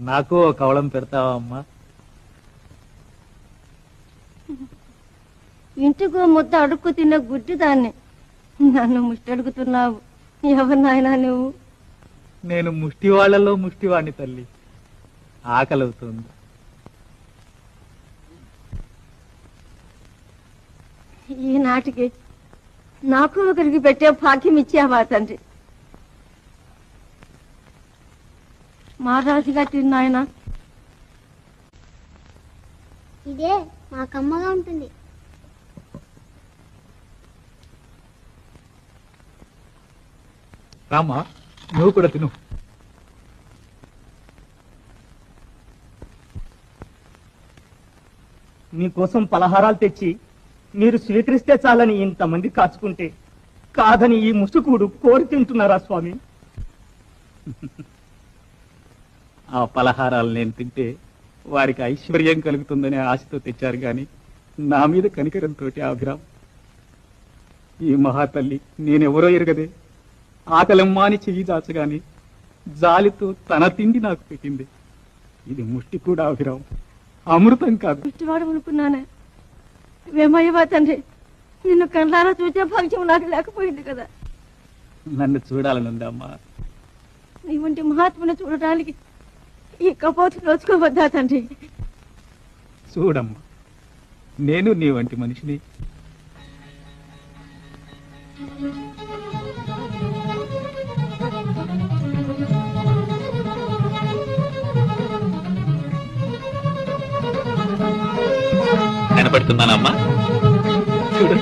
నాకు ఓ కవళం పెడతావా అమ్మా? ఇంటికో ముద్ద అడుక్కు తిన్న గుడ్డి దాన్ని నన్ను ముష్టి అడుగుతున్నావు. ఎవరు నాయనా నువ్వు? నేను ముష్టి వాళ్లలో ముష్టివాణ్ణి తల్లి. ఆకలవుతుంది. ఈనాటికి నాకు ఒకరికి పెట్టే భాగ్యం ఇచ్చావా తండ్రి? మహారాజుగా తిన్నాయన. ఇదే మా కమ్మగా ఉంటుంది. రామా, నువ్వు కూడా తిను. మీకోసం పలహారాలు తెచ్చి మీరు స్వీకరిస్తే చాలని ఇంతమంది కాచుకుంటే కాదని ఈ ముసుకుడు కోరి తింటున్నారా స్వామి? ఆ పలహారాలు నేను తింటే వారికి ఐశ్వర్యం కలుగుతుందనే ఆశతో తెచ్చారు గాని నా మీద కనికరంతో అభిరామ్. ఈ మహాతల్లి నేనెవరో ఎరగదే ఆకలమ్మా అని చెయ్యి దాచగాని జాలితో తన తిండి నాకు పెట్టింది. ఇది ముష్టి కూడా అభిరామ్, అమృతం కాదు. ముష్టివాడు అనుకున్నానే. వేమయ్యవా తండ్రి, నిన్ను కళ్ళారా చూసే భాగ్యం నాకు లేకపోయింది కదా. నన్ను చూడాలనుందమ్మా. నీ వంటి మహాత్ముని చూడటానికి ఈ కపోతు రోజుకోవద్దా తండ్రి? చూడమ్మా, నేను నీ వంటి మనిషిని. కనపడుతున్నానమ్మా? చూడు.